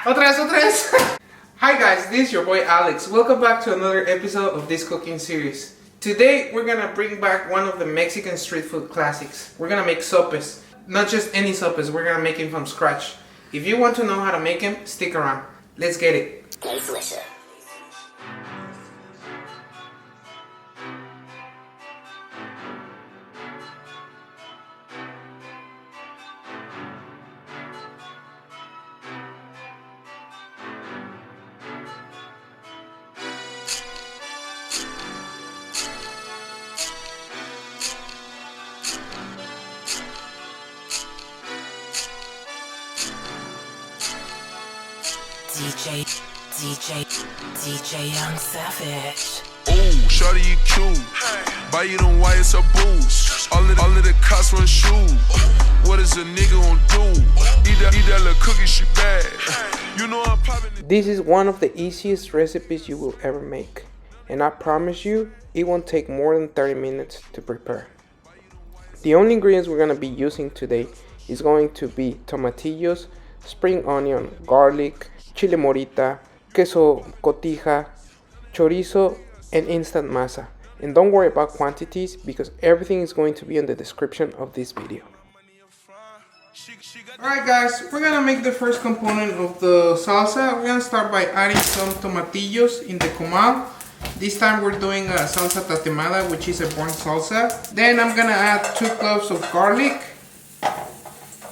Otra vez. Hi guys, this is your boy Alex. Welcome back to another episode of this cooking series. Today we're gonna bring back one of the Mexican street food classics. We're gonna make sopes. Not just any sopes, we're gonna make them from scratch. If you want to know how to make them, stick around. Let's get it. Delicious. DJYung savage. Ooh, shawty you cute. Buy you them YSL Boots. All of the cops run shoes. What is a nigga gonna do? Eat that little cookie, she bad. You know I'm popping. This is one of the easiest recipes you will ever make. And I promise you, it won't take more than 30 minutes to prepare. The only ingredients we're gonna be using today is going to be tomatillos, spring onion, garlic, chile morita, queso, cotija, chorizo, and instant masa. And don't worry about quantities because everything is going to be in the description of this video. Alright guys, we're gonna make the first component of the salsa. We're gonna start by adding some tomatillos in the comal. This time we're doing a salsa tatemada, which is a burnt salsa. Then I'm gonna add 2 cloves of garlic.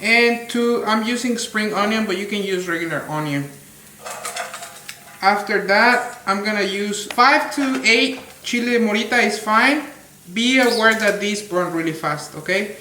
And I'm using spring onion, but you can use regular onion. After that, I'm gonna use 5 to 8 chile morita is fine. Be aware that these burn really fast, okay?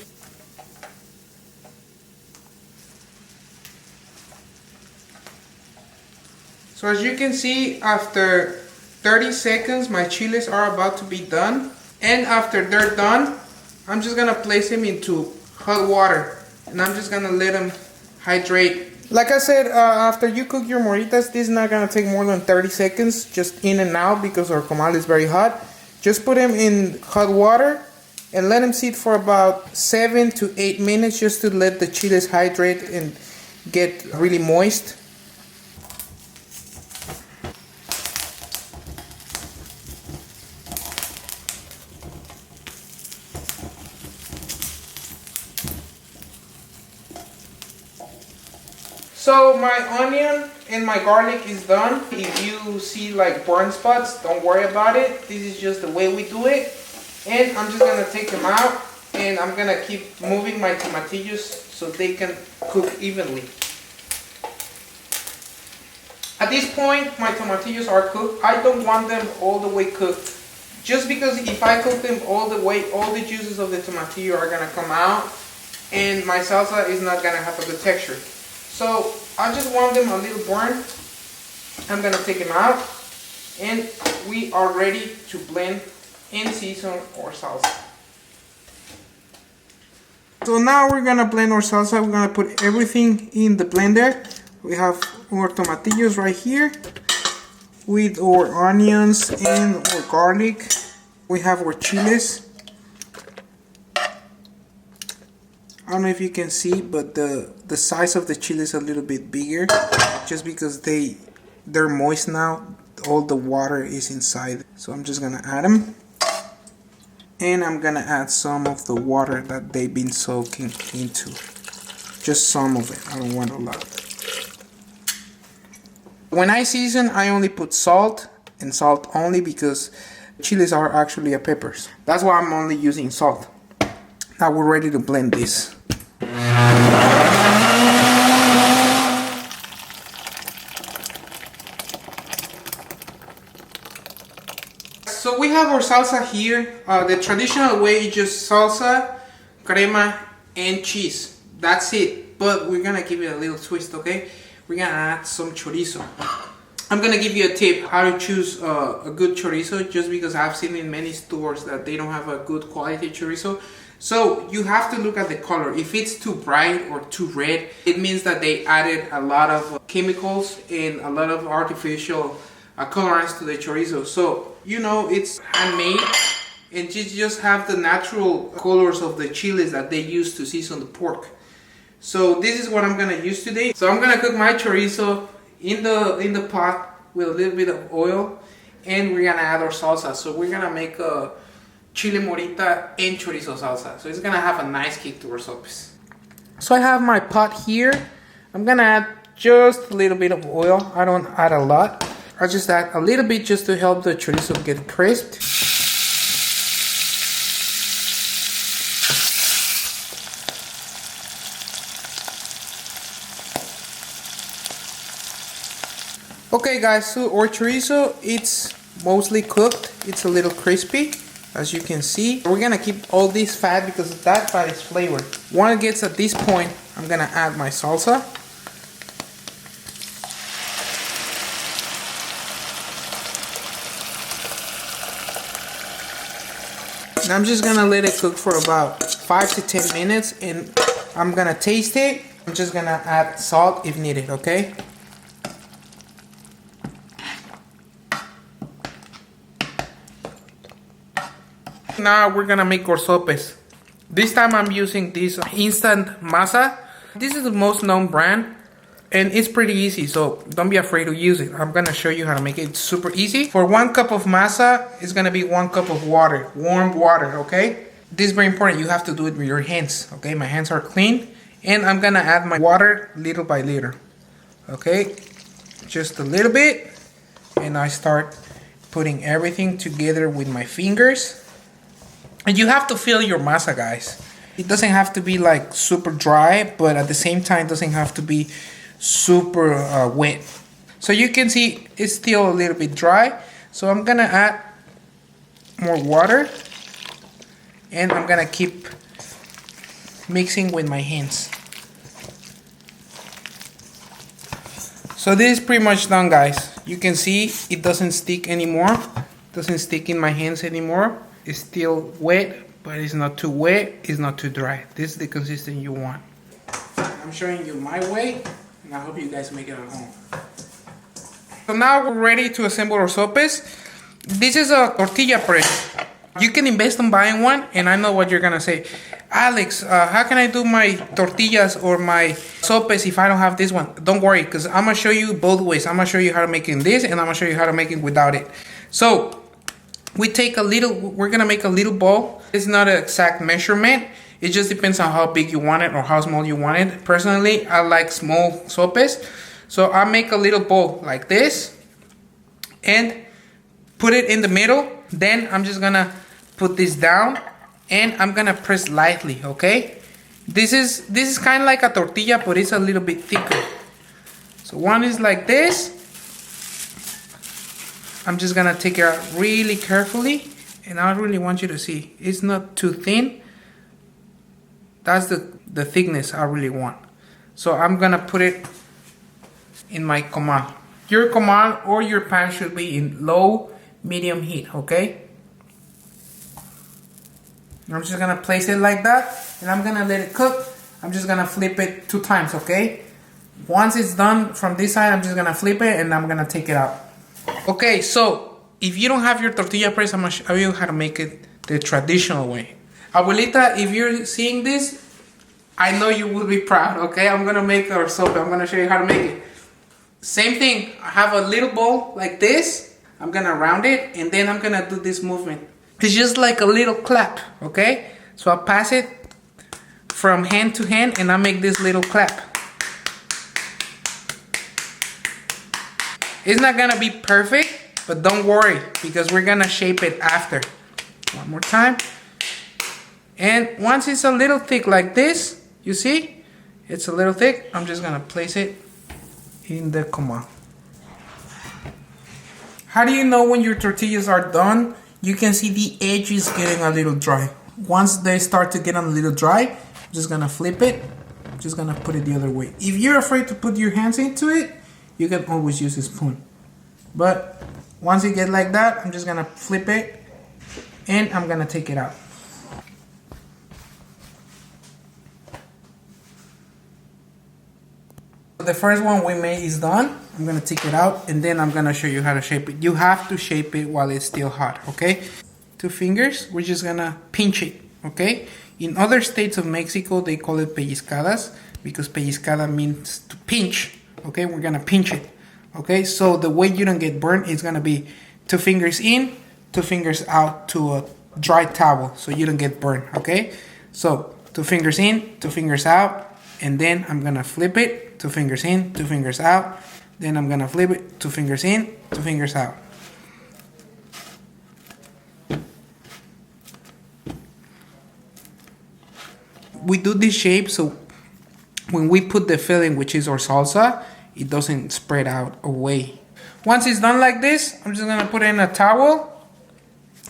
So as you can see, after 30 seconds, my chiles are about to be done. And after they're done, I'm just gonna place them into hot water. And I'm just gonna let them hydrate. Like I said, after you cook your moritas, this is not gonna take more than 30 seconds, just in and out because our comal is very hot. Just put them in hot water and let them sit for about 7 to 8 minutes just to let the chiles hydrate and get really moist. So my onion and my garlic is done. If you see like burn spots, don't worry about it. This is just the way we do it. And I'm just gonna take them out and I'm gonna keep moving my tomatillos so they can cook evenly. At this point, my tomatillos are cooked. I don't want them all the way cooked. Just because if I cook them all the way, all the juices of the tomatillo are gonna come out and my salsa is not gonna have a good texture. So I just want them a little burnt. I'm gonna take them out and we are ready to blend and season our salsa. So now we're gonna blend our salsa. We're gonna put everything in the blender. We have our tomatillos right here with our onions and our garlic. We have our chiles. I don't know if you can see, but the size of the chili is a little bit bigger just because they're moist now. All the water is inside. So I'm just gonna add them. And I'm gonna add some of the water that they've been soaking into. Just some of it, I don't want a lot. When I season, I only put salt and salt only because chilies are actually peppers. That's why I'm only using salt. Now we're ready to blend this. So we have our salsa here. The traditional way is just salsa, crema, and cheese. That's it. But we're gonna give it a little twist, okay? We're gonna add some chorizo. I'm gonna give you a tip how to choose a good chorizo, just because I've seen in many stores that they don't have a good quality chorizo. So you have to look at the color. If it's too bright or too red, it means that they added a lot of chemicals and a lot of artificial colorants to the chorizo. So you know it's handmade and just have the natural colors of the chiles that they use to season the pork. So this is what I'm gonna use today. So I'm gonna cook my chorizo in the pot with a little bit of oil, and we're gonna add our salsa. So we're gonna make a chile morita and chorizo salsa. So it's gonna have a nice kick to our sopes. So I have my pot here. I'm gonna add just a little bit of oil. I don't add a lot. I just add a little bit just to help the chorizo get crisped. Okay guys, so our chorizo, it's mostly cooked. It's a little crispy, as you can see. We're gonna keep all this fat because that fat is flavored. Once it gets at this point, I'm gonna add my salsa. And I'm just gonna let it cook for about 5 to 10 minutes, and I'm gonna taste it. I'm just gonna add salt if needed, okay? Now we're gonna make our sopes. This time I'm using this instant masa. This is the most known brand and it's pretty easy, so don't be afraid to use it. I'm gonna show you how to make it. It's super easy. For 1 cup of masa, it's gonna be 1 cup of water, warm water, okay? This is very important. You have to do it with your hands, okay? My hands are clean, and I'm gonna add my water little by little, okay? Just a little bit, and I start putting everything together with my fingers. And you have to feel your masa, guys. It doesn't have to be like super dry, but at the same time, it doesn't have to be super wet. So you can see it's still a little bit dry. So I'm gonna add more water, and I'm gonna keep mixing with my hands. So this is pretty much done, guys. You can see it doesn't stick anymore. It doesn't stick in my hands anymore. It's still wet, but it's not too wet, it's not too dry. This is the consistency you want. I'm showing you my way, and I hope you guys make it at home. So now we're ready to assemble our sopes. This is a tortilla press. You can invest in buying one, and I know what you're gonna say. Alex, how can I do my tortillas or my sopes if I don't have this one? Don't worry, because I'm gonna show you both ways. I'm gonna show you how to make it in this, and I'm gonna show you how to make it without it. So we take a little, we're gonna make a little bowl. It's not an exact measurement. It just depends on how big you want it or how small you want it. Personally, I like small sopes. So I make a little bowl like this and put it in the middle. Then I'm just gonna put this down and I'm gonna press lightly, okay? This is kind of like a tortilla, but it's a little bit thicker. So one is like this. I'm just gonna take it out really carefully, and I really want you to see. It's not too thin. That's the thickness I really want. So I'm gonna put it in my comal. Your comal or your pan should be in low, medium heat, okay? I'm just gonna place it like that, and I'm gonna let it cook. I'm just gonna flip it 2 times, okay? Once it's done from this side, I'm just gonna flip it, and I'm gonna take it out. Okay, so if you don't have your tortilla press, I'm gonna show you how to make it the traditional way. Abuelita, if you're seeing this, I know you will be proud, okay? I'm gonna make our sopa. I'm gonna show you how to make it. Same thing, I have a little bowl like this. I'm gonna round it, and then I'm gonna do this movement. It's just like a little clap, okay? So I pass it from hand to hand, and I make this little clap. It's not gonna be perfect, but don't worry, because we're gonna shape it after. One more time. And once it's a little thick like this, you see? It's a little thick. I'm just gonna place it in the comal. How do you know when your tortillas are done? You can see the edges getting a little dry. Once they start to get a little dry, I'm just gonna flip it. I'm just gonna put it the other way. If you're afraid to put your hands into it, you can always use a spoon. But once you get like that, I'm just gonna flip it and I'm gonna take it out. The first one we made is done. I'm gonna take it out and then I'm gonna show you how to shape it. You have to shape it while it's still hot, okay? 2 fingers, we're just gonna pinch it, okay? In other states of Mexico, they call it pellizcadas because pellizcada means to pinch, okay? We're gonna pinch it. Okay, so the way you don't get burnt is gonna be 2 fingers in, 2 fingers out to a dry towel, so you don't get burnt. Okay, so 2 fingers in, 2 fingers out, and then I'm gonna flip it. 2 fingers in, 2 fingers out. Then I'm gonna flip it. 2 fingers in, 2 fingers out. We do this shape so when we put the filling, which is our salsa, it doesn't spread out away. Once it's done like this, I'm just gonna put it in a towel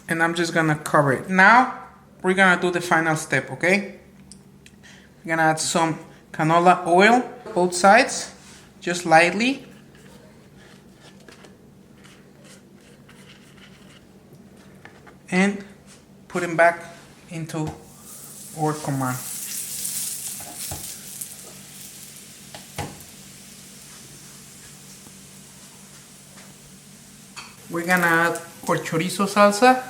and I'm just gonna cover it. Now we're gonna do the final step, okay? We're gonna add some canola oil, both sides, just lightly. And put them back into our comal. We're gonna add our chorizo salsa.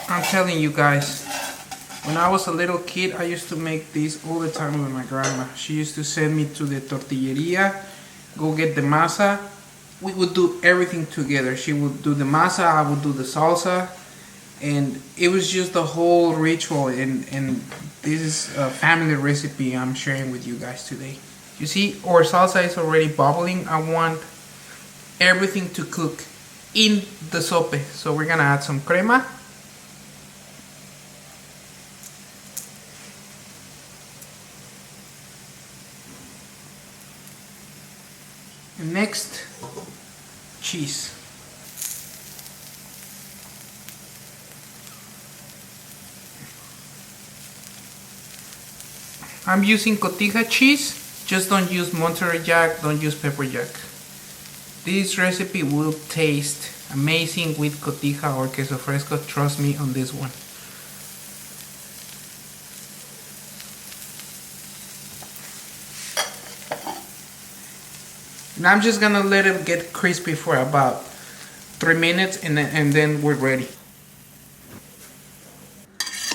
I'm telling you guys, when I was a little kid, I used to make these all the time with my grandma. She used to send me to the tortilleria, go get the masa. We would do everything together. She would do the masa, I would do the salsa. And it was just a whole ritual, and this is a family recipe I'm sharing with you guys today. You see, our salsa is already bubbling. I want everything to cook in the sope. So we're gonna add some crema. And next, cheese. I'm using cotija cheese. Just don't use Monterey Jack, don't use pepper jack. This recipe will taste amazing with cotija or queso fresco. Trust me on this one. And I'm just gonna let it get crispy for about 3 minutes and then we're ready.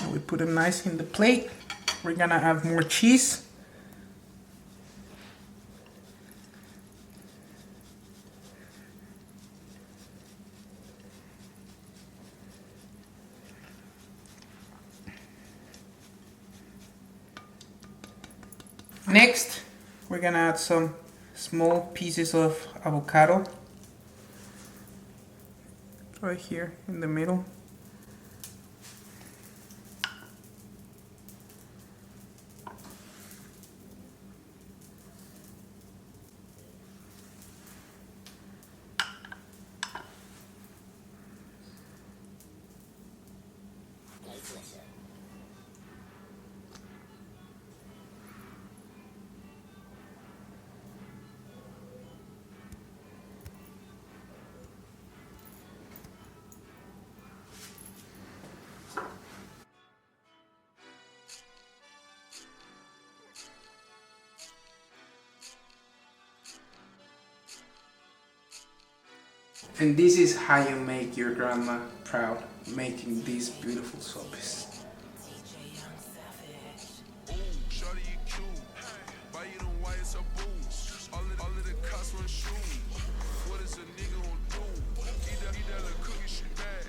And we put them nice in the plate. We're gonna add more cheese. Next, we're gonna add some small pieces of avocado right here in the middle. And this is how you make your grandma proud, making these beautiful sopes. DJYung Savage. Shawty, you cute. Buy you them YSL Boots. All of the cops run shoes. What is a nigga gonna do? Eat that little cookie, she bad.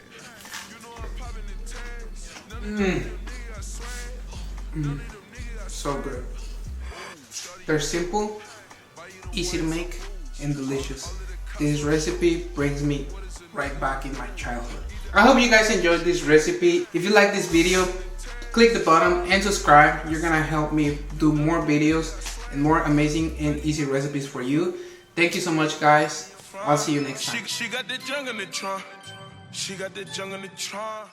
You know I'm popping the tags. None of them niggas got swag. None of them niggas got So good. They're simple, easy to make, and delicious. This recipe brings me right back in my childhood. I hope you guys enjoyed this recipe. If you like this video, click the button and subscribe. You're gonna help me do more videos and more amazing and easy recipes for you. Thank you so much, guys. I'll see you next time. She got the junk in the trunk. She got the junk in the trunk.